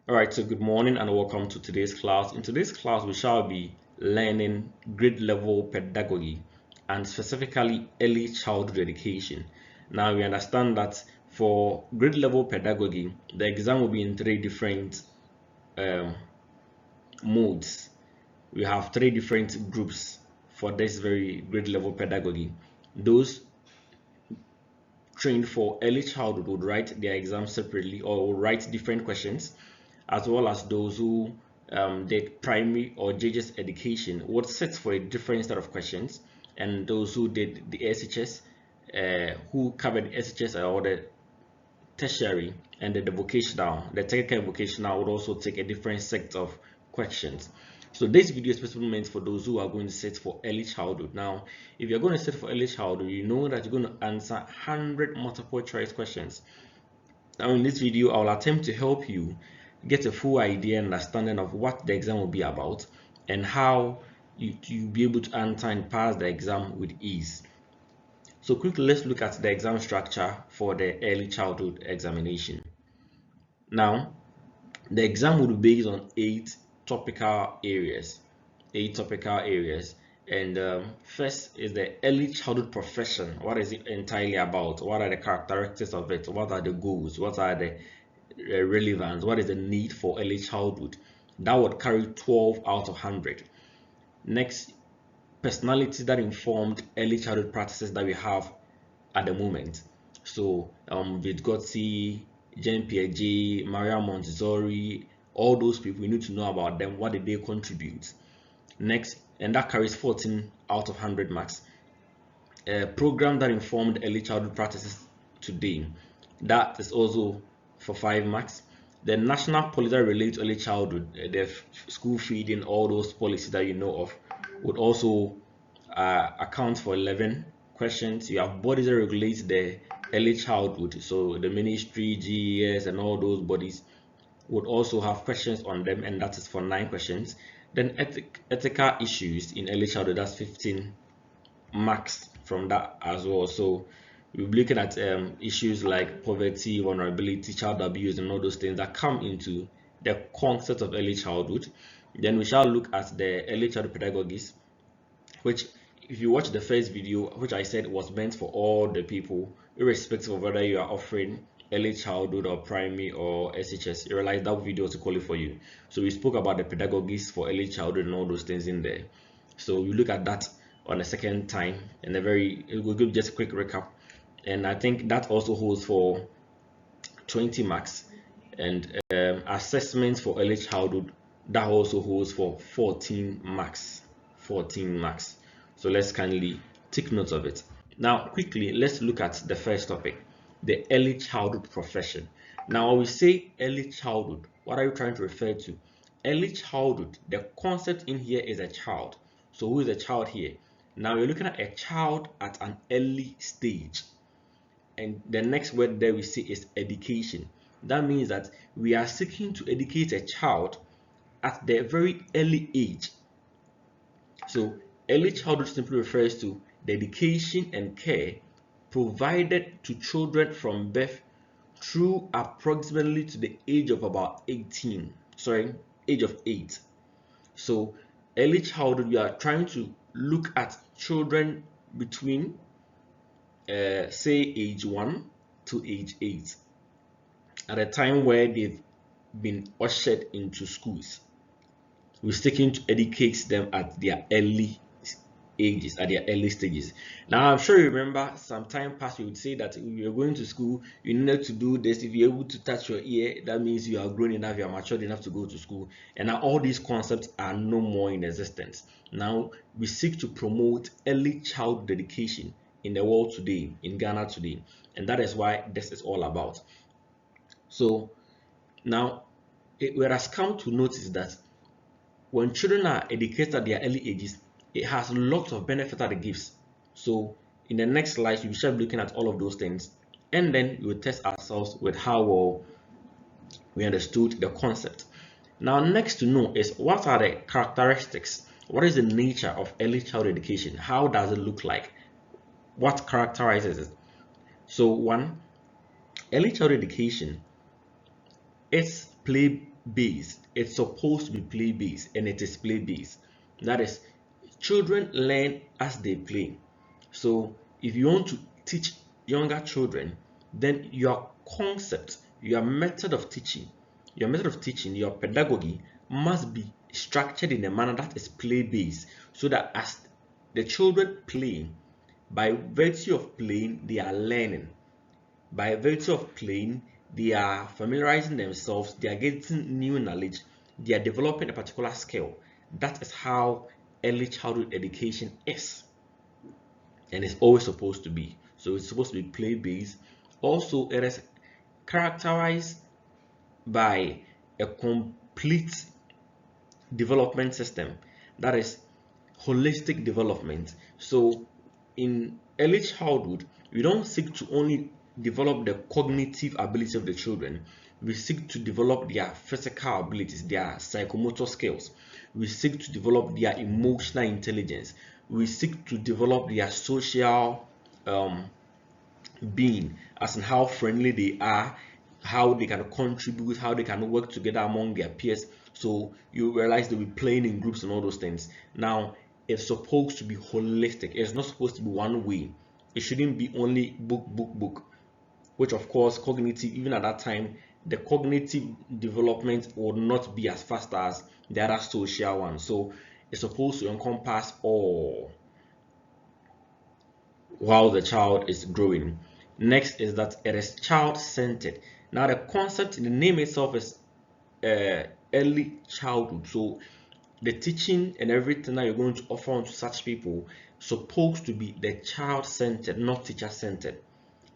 All right, so good morning and welcome to today's class. In today's class, we shall be learning grade level pedagogy and specifically early childhood education. Now, we understand that for grade level pedagogy, the exam will be in three different um, modes. We have three different groups for this very grade level pedagogy. Those trained for early childhood would write their exam separately or will write different questions, as well as those who did primary or JJ's education would sit for a different set of questions, and those who did the SHS, who covered the SHS or the tertiary, and the vocational, the technical and vocational would also take a different set of questions. So this video is specifically meant for those who are going to sit for early childhood. Now, if you're going to sit for early childhood, you know that you're going to answer 100 multiple choice questions. Now, in this video, I'll attempt to help you get a full idea and understanding of what the exam will be about and how you'll be able to answer and pass the exam with ease. So quickly, let's look at the exam structure for the early childhood examination. Now, the exam will be based on eight topical areas. And first is the early childhood profession. What is it entirely about? What are the characteristics of it? What are the goals? What are the relevance? What is the need for early childhood? That would carry 12 out of 100. Next, personalities that informed early childhood practices that we have at the moment. So Gtle, Jean Piaget, Maria Montessori, all those people, we need to know about them. What did they contribute? Next, and that carries 14 out of 100 marks. A program that informed early childhood practices today, that is also for 5 marks. The national policy that relates to early childhood, the school feeding, all those policies that you know of, would also account for 11 questions. You have bodies that regulate the early childhood, so the ministry, GES, and all those bodies would also have questions on them, and that is for 9 questions. Then ethical issues in early childhood, that's 15 marks from that as well. So we'll be looking at issues like poverty, vulnerability, child abuse, and all those things that come into the concept of early childhood. Then we shall look at the early childhood pedagogies, which, if you watch the first video, which I said was meant for all the people, irrespective of whether you are offering early childhood or primary or SHS, you realize that video is equally for you. So we spoke about the pedagogies for early childhood and all those things in there. So we look at that on a second time, and we'll give just a quick recap. And I think that also holds for 20 marks, and assessments for early childhood, that also holds for 14 marks. 14 marks. So let's kindly take note of it. Now, quickly, let's look at the first topic, the early childhood profession. Now, when we say early childhood, what are you trying to refer to? Early childhood, the concept in here is a child. So who is a child here? Now you're looking at a child at an early stage. And the next word there we see is education. That means that we are seeking to educate a child at the very early age. So early childhood simply refers to the education and care provided to children from birth through approximately to the age of about 18, age of 8. So early childhood, we are trying to look at children between say age 1 to age 8, at a time where they've been ushered into schools. We're seeking to educate them at their early ages, at their early stages. Now, I'm sure you remember some time past, we would say that if you're going to school, you need to do this. If you're able to touch your ear, that means you are grown enough, you are matured enough to go to school. And now all these concepts are no more in existence. Now, we seek to promote early child education in the world today, in Ghana today. And that is why this is all about. So now, it has come to notice that when children are educated at their early ages, it has lots of benefit that it gives. So in the next slide, we shall be looking at all of those things, and then we will test ourselves with how well we understood the concept. Now, next to know is what are the characteristics? What is the nature of early childhood education? How does it look like? What characterizes it? So one, early childhood education is based. It's supposed to be play based, and it is play based. That is, children learn as they play. So if you want to teach younger children, then your concept, your method of teaching, your pedagogy must be structured in a manner that is play based, so that as the children play, by virtue of playing, they are learning. By virtue of playing, they are familiarizing themselves, they are getting new knowledge, they are developing a particular skill. That is how early childhood education is, and it's always supposed to be. So it's supposed to be play based. Also, it is characterized by a complete development system, that is holistic development. So in early childhood, we don't seek to only develop the cognitive ability of the children, we seek to develop their physical abilities, their psychomotor skills, we seek to develop their emotional intelligence, we seek to develop their social being, as in how friendly they are, how they can contribute, how they can work together among their peers. So you realize they'll be playing in groups and all those things. Now, it's supposed to be holistic. It's not supposed to be one way. It shouldn't be only book, which of course cognitive, even at that time, the cognitive development would not be as fast as the other social one. So it's supposed to encompass all while the child is growing. Next is that it is child-centered. Now the concept in the name itself is early childhood. So the teaching and everything that you're going to offer to such people supposed to be the child-centered, not teacher-centered.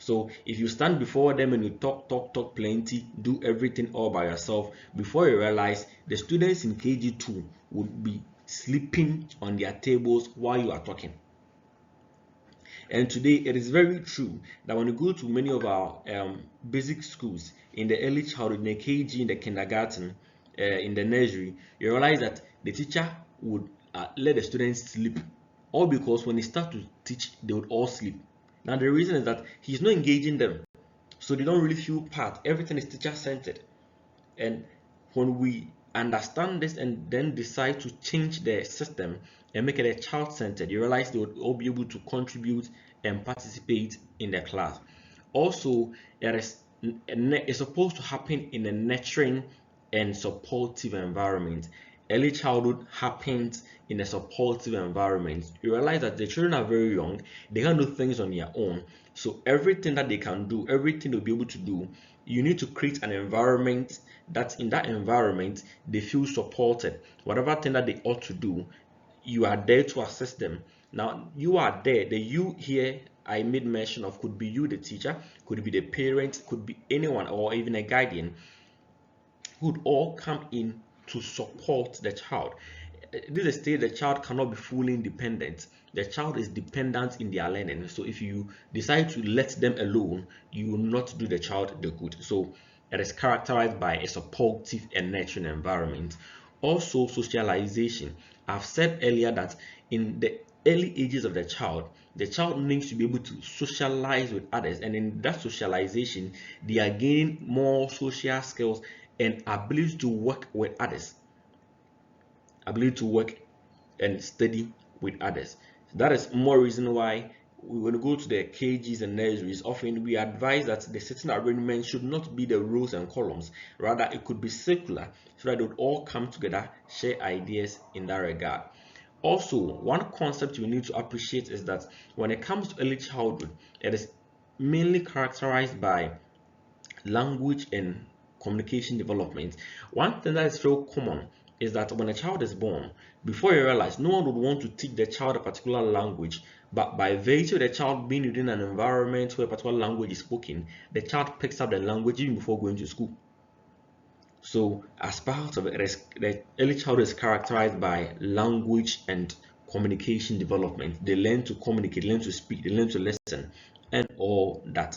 So if you stand before them and you talk plenty, do everything all by yourself, before you realize, the students in KG2 would be sleeping on their tables while you are talking. And today it is very true that when you go to many of our basic schools, in the early childhood, in the KG, in the kindergarten, in the nursery, you realize that the teacher would let the students sleep, all because when they start to teach, they would all sleep. Now the reason is that he's not engaging them, so they don't really feel part. Everything is teacher centered. And when we understand this and then decide to change the system and make it a child centered, you realize they would all be able to contribute and participate in the class. Also, it's supposed to happen in a nurturing and supportive environment. Early childhood happens in a supportive environment. You realize that the children are very young, they can do things on their own. So everything that they can do, everything they'll be able to do, you need to create an environment that in that environment they feel supported. Whatever thing that they ought to do, you are there to assist them. Now you are there. The you here I made mention of could be you, the teacher, could be the parent, could be anyone, or even a guardian, would all come in to support the child. This is a state the child cannot be fully independent. The child is dependent in their learning. So if you decide to let them alone, you will not do the child the good. So it is characterized by a supportive and nurturing environment. Also, socialization. I've said earlier that in the early ages of the child needs to be able to socialize with others, and in that socialization, they are gaining more social skills and ability to work with others, ability to work and study with others. That is more reason why when we go to the KGs and nurseries, often we advise that the sitting arrangement should not be the rows and columns. Rather, it could be circular so that they would all come together, share ideas in that regard. Also, one concept we need to appreciate is that when it comes to early childhood, it is mainly characterized by language and communication development. One thing that is very common is that when a child is born, before you realize, no one would want to teach the child a particular language, but by virtue of the child being within an environment where a particular language is spoken, the child picks up the language even before going to school. So as part of it, the early childhood is characterized by language and communication development. They learn to communicate, learn to speak, they learn to listen, and all that.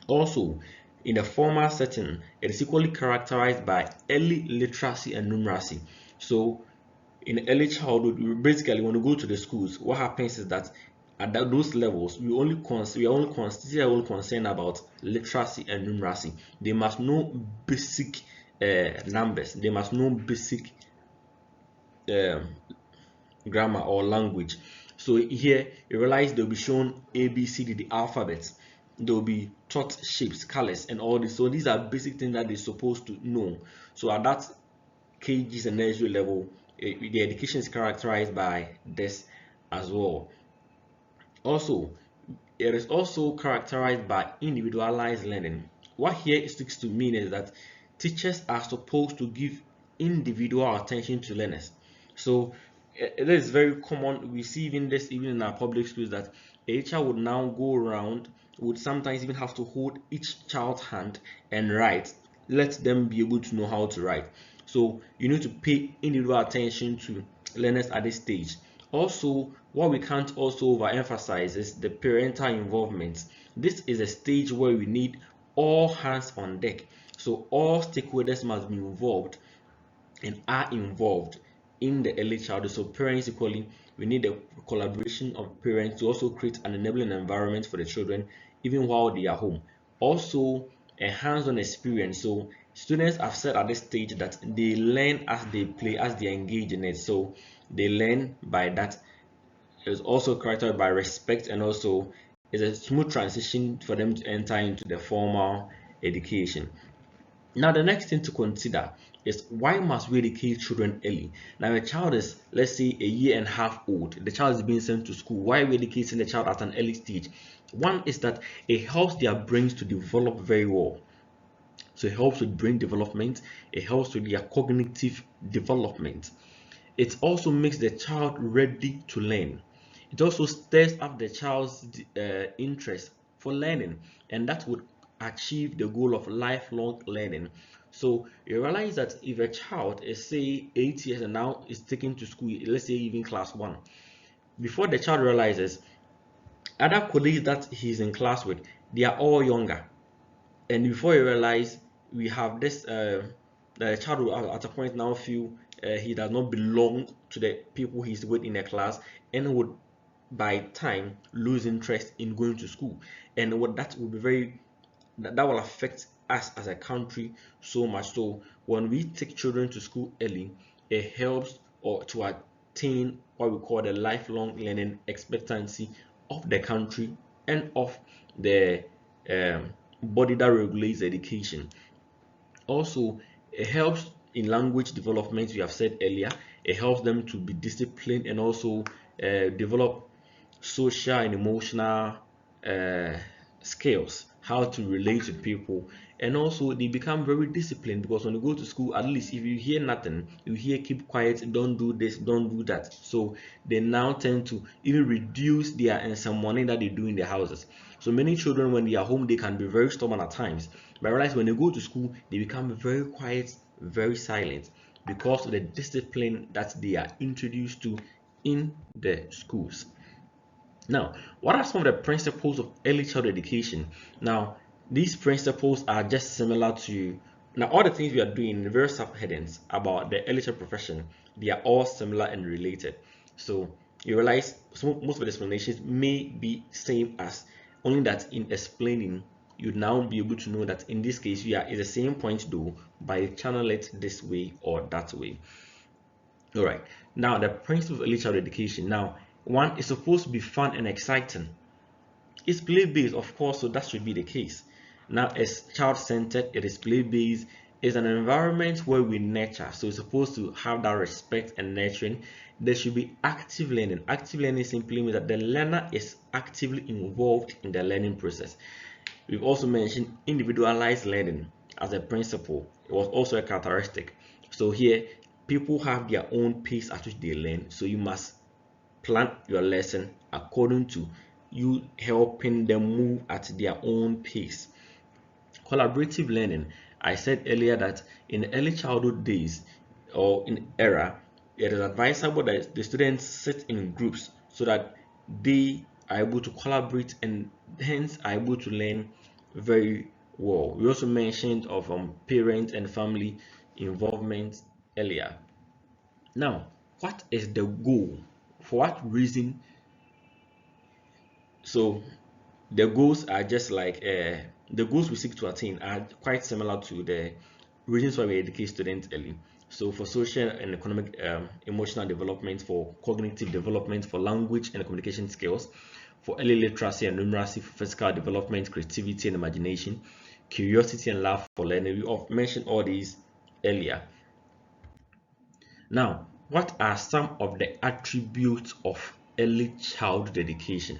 Also, in the formal setting, it is equally characterized by early literacy and numeracy. So, in early childhood, basically, when we go to the schools, what happens is that at those levels, we are only concerned about literacy and numeracy. They must know basic numbers. They must know basic um, grammar or language. So here you realize they'll be shown A, B, C, D, the alphabets. They'll be taught shapes, colors, and all this. So these are basic things that they're supposed to know. So at that KGs and nursery level, the education is characterized by this as well. Also, it is also characterized by individualized learning. What here sticks to me is that teachers are supposed to give individual attention to learners. So it is very common. We see even this even in our public schools that a teacher would now go around, would sometimes even have to hold each child's hand and write. Let them be able to know how to write. So you need to pay individual attention to learners at this stage. Also, what we can't also overemphasize is the parental involvement. This is a stage where we need all hands on deck. So all stakeholders must be involved and are involved in the early childhood. So parents equally, we need the collaboration of parents to also create an enabling environment for the children even while they are home. Also, a hands-on experience. So students have said at this stage that they learn as they play, as they engage in it. So they learn by that. It's also characterized by respect, and also is a smooth transition for them to enter into the formal education. Now, the next thing to consider is why must we educate children early? Now, a child is, let's say, a year and a half old. The child is being sent to school. Why are we educating the child at an early stage? One is that it helps their brains to develop very well. So it helps with brain development. It helps with their cognitive development. It also makes the child ready to learn. It also stirs up the child's interest for learning, and that would achieve the goal of lifelong learning. So you realize that if a child is, say, 8 years and now is taken to school, let's say even class 1, before the child realizes, other colleagues that he's in class with, they are all younger, and before you realize, we have this the child will at a point now feel he does not belong to the people he's with in the class, and would by time lose interest in going to school. And what that will be very that will affect us as a country so much. So when we take children to school early, it helps or to attain what we call the lifelong learning expectancy of the country and of the um, body that regulates education. Also, it helps in language development. We have said earlier, it helps them to be disciplined and also develop social and emotional uh, skills, how to relate to people, and also they become very disciplined because when you go to school, at least if you hear nothing, you hear keep quiet, don't do this, don't do that. So they now tend to even reduce their and some money that they do in their houses. So many children, when they are home, they can be very stubborn at times, but I realize when they go to school, they become very quiet, very silent because of the discipline that they are introduced to in the schools. Now, what are some of the principles of early child education? Now, these principles are just similar to now all the things we are doing in the various subheadings about the early child profession, they are all similar and related. So you realize most of the explanations may be same as only that in explaining you'd now be able to know that in this case you are is the same point though, but you channel it this way or that way. All right. Now, the principle of early child education. Now, one is supposed to be fun and exciting. It's play-based, of course, so that should be the case. Now, it's child-centered, it is play-based, it's an environment where we nurture. So it's supposed to have that respect and nurturing. There should be active learning. Active learning simply means that the learner is actively involved in the learning process. We've also mentioned individualized learning as a principle. It was also a characteristic. So here, people have their own pace at which they learn. So you must plan your lesson according to you helping them move at their own pace. Collaborative learning. I said earlier that in early childhood days or in era, it is advisable that the students sit in groups so that they are able to collaborate and hence are able to learn very well. We also mentioned of parent and family involvement earlier. Now, what is the goal? For what reason? So the goals are just like the goals we seek to attain are quite similar to the reasons why we educate students early. So for social and economic, emotional development, for cognitive development, for language and communication skills, for early literacy and numeracy, for physical development, creativity and imagination, curiosity and love for learning. We have mentioned all these earlier. Now, what are some of the attributes of early childhood education?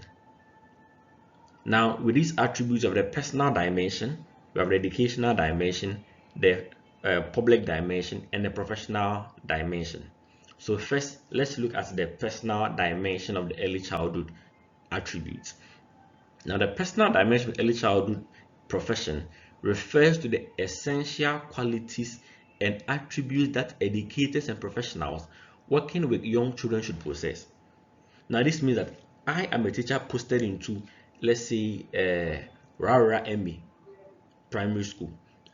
Now, with these attributes of the personal dimension, we have the educational dimension, the public dimension, and the professional dimension. So first, let's look at the personal dimension of the early childhood attributes. Now, the personal dimension of early childhood profession refers to the essential qualities and attributes that educators and professionals working with young children should possess. Now, this means that I am a teacher posted into, let's say, Rara Emmy primary school.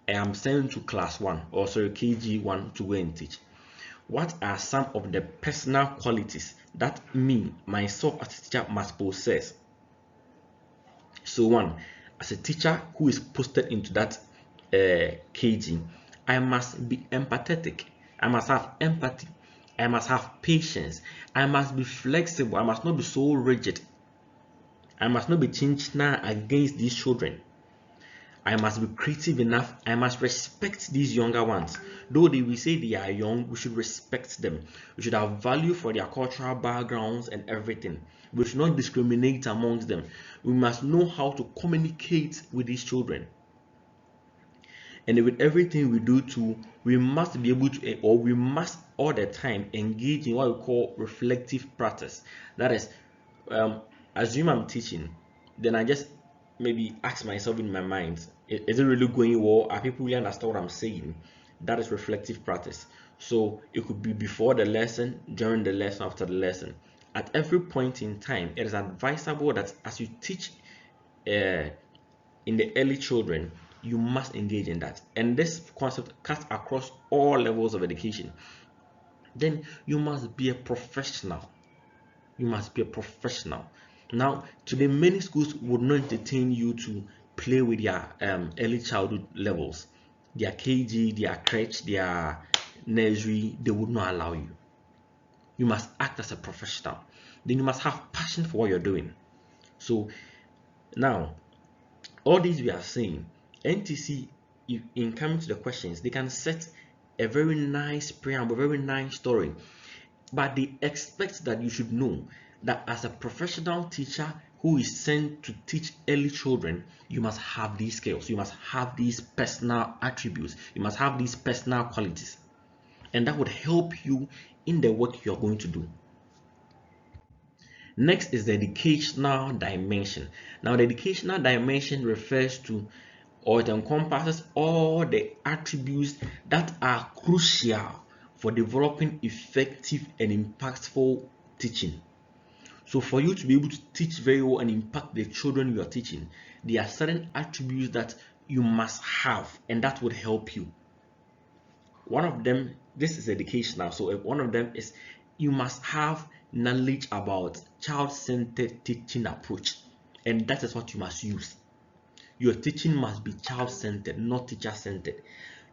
I am sent to class 1 or sorry, KG1 to go and teach. What are some of the personal qualities that me, myself as a teacher, must possess? So, one, as a teacher who is posted into that KG, I must be empathetic. I must have empathy. I must have patience. I must be flexible. I must not be so rigid. I must not be changing against these children. I must be creative enough. I must respect these younger ones. Though they will say they are young, we should respect them. We should have value for their cultural backgrounds and everything. We should not discriminate amongst them. We must know how to communicate with these children. And with everything we do too, we must be able to, or we must all the time engage in what we call reflective practice. That is, um, assume I'm teaching, then I just maybe ask myself in my mind, is it really going well? Are people really understand what I'm saying? That is reflective practice. So it could be before the lesson, during the lesson, after the lesson. At every point in time, it is advisable that as you teach uh, in the early children, you must engage in that. And this concept cuts across all levels of education. Then you must be a professional. You must be a professional. Now, today, many schools would not entertain you to play with their early childhood levels, their KG, their crèche, their nursery. They would not allow you. You must act as a professional. Then you must have passion for what you're doing. So now, all these we are saying, NTC, in coming to the questions, they can set a very nice preamble, very nice story, but they expect that you should know that as a professional teacher who is sent to teach early children, you must have these skills, you must have these personal attributes, you must have these personal qualities, and that would help you in the work you're going to do. Next is the educational dimension. Now, the educational dimension refers to, or it encompasses all the attributes that are crucial for developing effective and impactful teaching. So for you to be able to teach very well and impact the children you are teaching, there are certain attributes that you must have, and that would help you. One of them, this is educational, so one of them is you must have knowledge about child-centered teaching approach, and that is what you must use. Your teaching must be child-centered, not teacher-centered.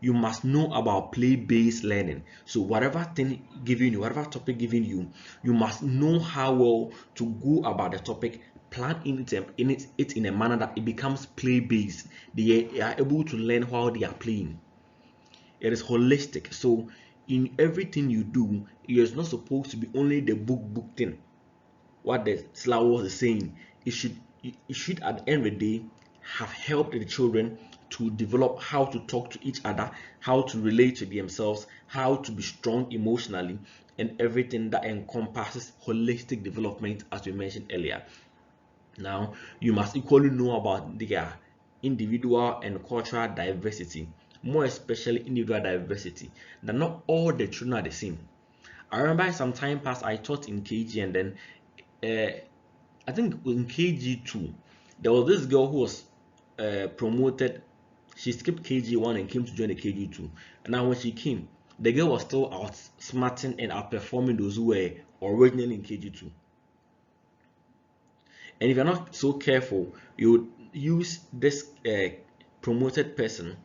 You must know about play-based learning. So whatever thing given you, whatever topic given you, you must know how well to go about the topic, plan it in a manner that it becomes play-based. They are able to learn while they are playing. It is holistic. So in everything you do, it's not supposed to be only the book thing. What the Slav was saying, it should at the end of the day have helped the children to develop how to talk to each other, how to relate to themselves, how to be strong emotionally, and everything that encompasses holistic development, as we mentioned earlier. Now, you must equally know about their individual and cultural diversity, more especially individual diversity, that not all the children are the same. I remember some time past I taught in KG, and then I think in KG2 there was this girl who was promoted. She skipped KG1 and came to join the KG2. And now when she came, the girl was still outsmarting and outperforming those who were originally in KG2. And if you're not so careful, you would use this promoted person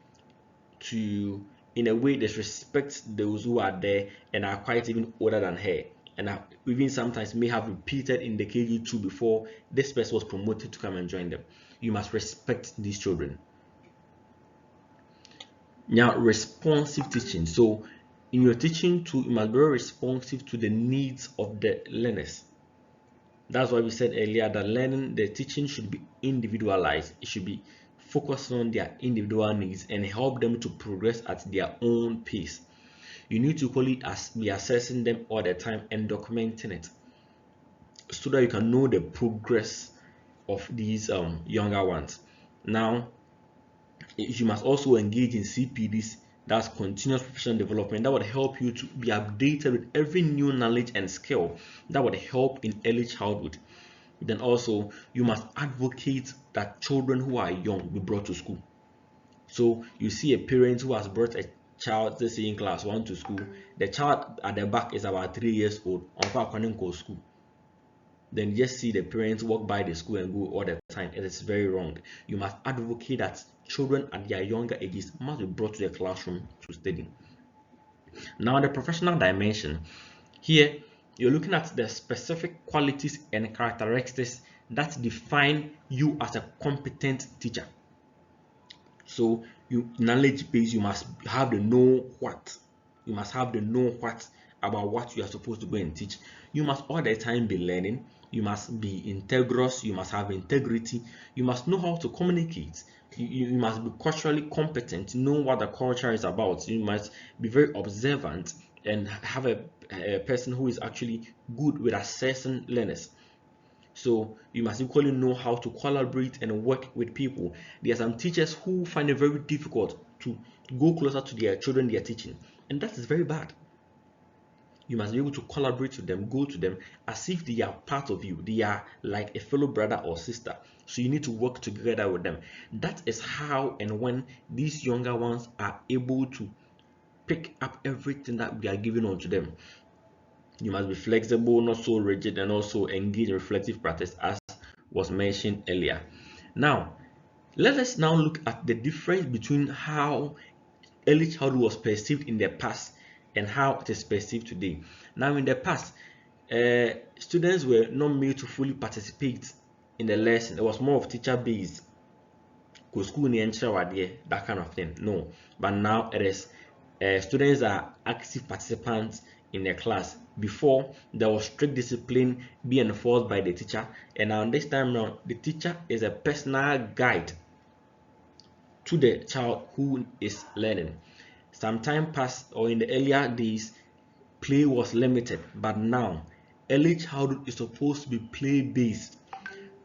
to in a way that respects those who are there and are quite even older than her, and even sometimes may have repeated in the KG2 before this person was promoted to come and join them. You must respect these children. Now, responsive teaching. So in your teaching too, you must be very responsive to the needs of the learners. That's why we said earlier that the teaching should be individualized. It should be focused on their individual needs and help them to progress at their own pace. You need to be assessing them all the time and documenting it so that you can know the progress of these younger ones. Now, you must also engage in CPDs, that's continuous professional development, that would help you to be updated with every new knowledge and skill that would help in early childhood. Then also, you must advocate that children who are young be brought to school. So you see a parent who has brought a child, let's say in class 1 to school, the child at the back is about 3 years old, on school. Then you just see the parents walk by the school and go all the time. It is very wrong. You must advocate that children at their younger ages must be brought to the classroom to study. Now, the professional dimension. Here, you're looking at the specific qualities and characteristics that define you as a competent teacher. So, knowledge base, you must have the know what. You must have the know what about what you are supposed to go and teach. You must all the time be learning. You must be integrous. You must have integrity. You must know how to communicate. You must be culturally competent, know what the culture is about. You must be very observant and have a person who is actually good with assessing learners. So you must equally know how to collaborate and work with people. There are some teachers who find it very difficult to go closer to their children they are teaching, and that is very bad. You must be able to collaborate with them, go to them as if they are part of you. They are like a fellow brother or sister. So you need to work together with them. That is how and when these younger ones are able to pick up everything that we are giving onto them. You must be flexible, not so rigid, and also engage in reflective practice as was mentioned earlier. Now, let us now look at the difference between how early childhood was perceived in the past and how it is perceived today. Now, in the past, students were not made to fully participate in the lesson. It was more of teacher based. School that kind of thing. No, but now it is students are active participants in the class. Before, there was strict discipline being enforced by the teacher, and now this time around, the teacher is a personal guide to the child who is learning. Some time passed, or in the earlier days, play was limited, but now early childhood is supposed to be play based.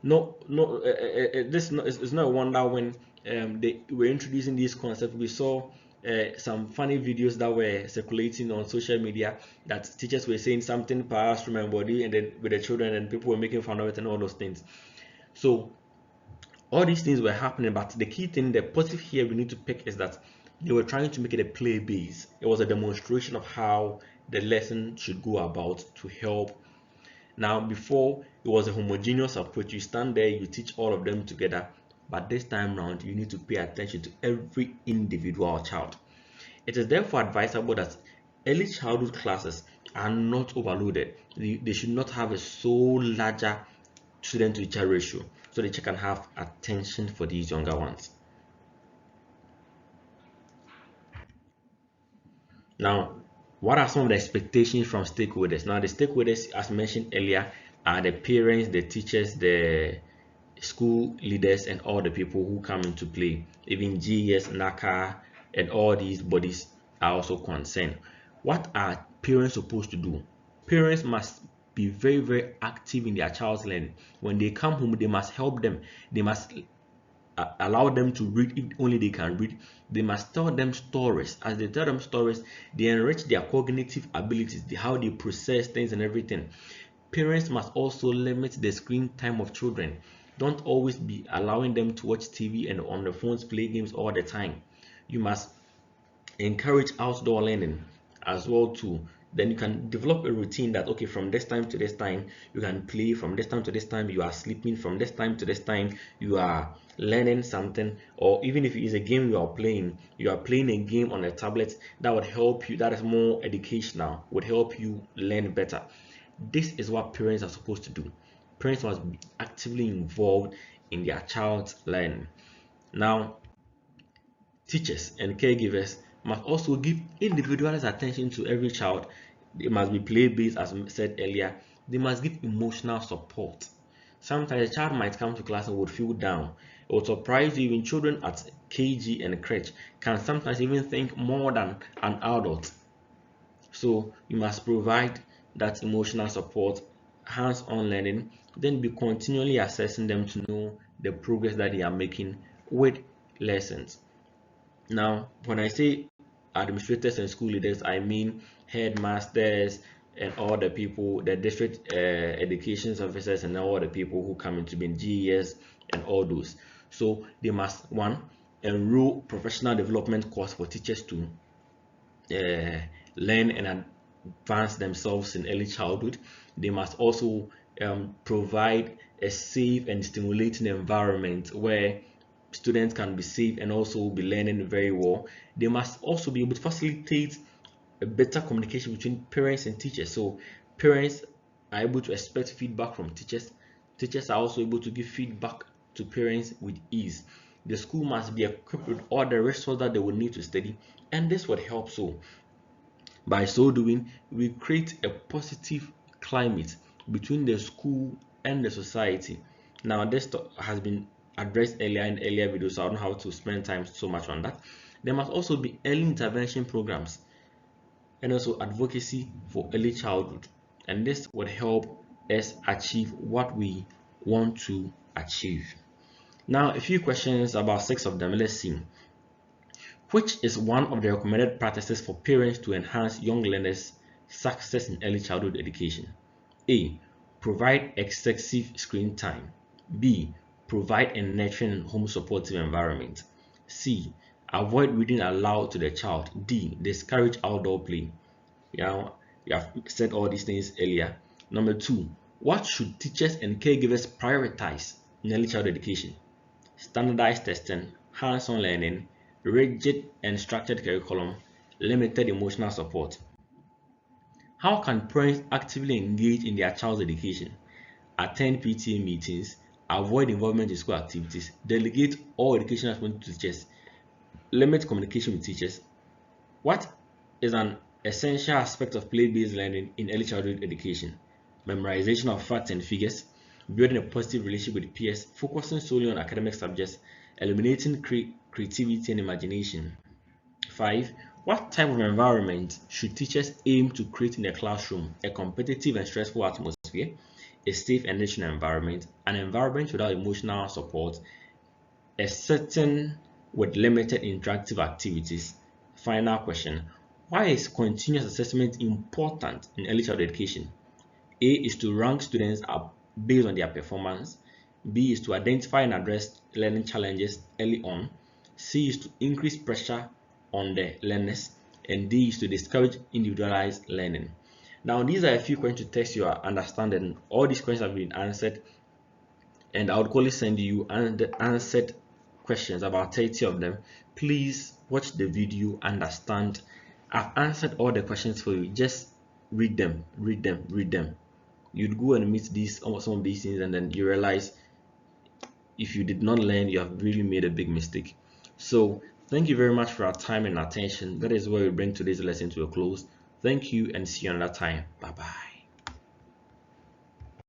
This is not a wonder when they were introducing this concept. We saw some funny videos that were circulating on social media that teachers were saying something past human body and then with the children, and people were making fun of it and all those things. So all these things were happening, but the key thing, the positive here we need to pick is that they were trying to make it a play base. It was a demonstration of how the lesson should go about to help. Now, before, it was a homogeneous approach. You stand there, you teach all of them together, but this time round, you need to pay attention to every individual child. It is therefore advisable that early childhood classes are not overloaded. They should not have a so larger student to teacher ratio, so the teacher can have attention for these younger ones. Now, what are some of the expectations from stakeholders? Now, the stakeholders, as mentioned earlier, are the parents, the teachers, the school leaders, and all the people who come into play. Even GES, NACA, and all these bodies are also concerned. What are parents supposed to do? Parents must be very, very active in their child's learning. When they come home, they must help them. They must allow them to read if only they can read. They must tell them stories. As they tell them stories, they enrich their cognitive abilities, how they process things and everything. Parents must also limit the screen time of children. Don't always be allowing them to watch TV and on the phones play games all the time. You must encourage outdoor learning as well too. then you can develop a routine that, okay, from this time to this time you can play, from this time to this time you are sleeping, from this time to this time you are learning something. Or even if it is a game you are playing a game on a tablet that would help you, that is more educational, would help you learn better. This is what parents are supposed to do. Parents must be actively involved in their child's learning. Now, teachers and caregivers must also give individualized attention to every child. They must be play-based, as said earlier. They must give emotional support. Sometimes a child might come to class and would feel down. It would surprise you, even children at KG and crèche can sometimes even think more than an adult. So you must provide that emotional support, hands-on learning, then be continually assessing them to know the progress that they are making with lessons. Now, when I say administrators and school leaders, I mean headmasters and all the people, the district education officers, and all the people who come into being GES and all those. So they must, one, enroll professional development course for teachers to learn and advance themselves in early childhood. They must also provide a safe and stimulating environment where students can be safe and also be learning very well. They must also be able to facilitate a better communication between parents and teachers. So parents are able to expect feedback from teachers. Teachers are also able to give feedback to parents with ease. The school must be equipped with all the resources that they will need to study, and this would help. So by so doing, we create a positive climate between the school and the society. Now, this has been addressed earlier in earlier videos, so I don't have to spend time so much on that. There must also be early intervention programs and also advocacy for early childhood, and this would help us achieve what we want to achieve. Now, a few questions, about 6 of them. Let's see. Which is one of the recommended practices for parents to enhance young learners' success in early childhood education? A. Provide excessive screen time. B. Provide a nurturing and home supportive environment. C. Avoid reading aloud to the child. D. Discourage outdoor play. Yeah, we have said all these things earlier. Number 2. What should teachers and caregivers prioritize in early childhood education? Standardized testing, hands-on learning, rigid and structured curriculum, limited emotional support. How can parents actively engage in their child's education? Attend PTA meetings, avoid involvement in school activities, delegate all educational responsibilities to teachers, limit communication with teachers. What is an essential aspect of play-based learning in early childhood education? Memorization of facts and figures, building a positive relationship with peers, focusing solely on academic subjects, eliminating creativity and imagination. 5. What type of environment should teachers aim to create in the classroom? A competitive and stressful atmosphere, a safe and nurturing environment, an environment without emotional support, a setting with limited interactive activities. Final question. Why is continuous assessment important in early childhood education? A is to rank students up based on their performance. B is to identify and address learning challenges early on. C is to increase pressure on the learners. And D is to discourage individualized learning. Now, these are a few questions to test your understanding. All these questions have been answered, and I would quickly send you the answered questions, about 30 of them. Please watch the video, understand. I've answered all the questions for you. Just read them, read them, read them. You'd go and meet these, some of these things, and then you realize if you did not learn, you have really made a big mistake. So thank you very much for your time and attention. That is where we bring today's lesson to a close. Thank you, and see you another time. Bye bye.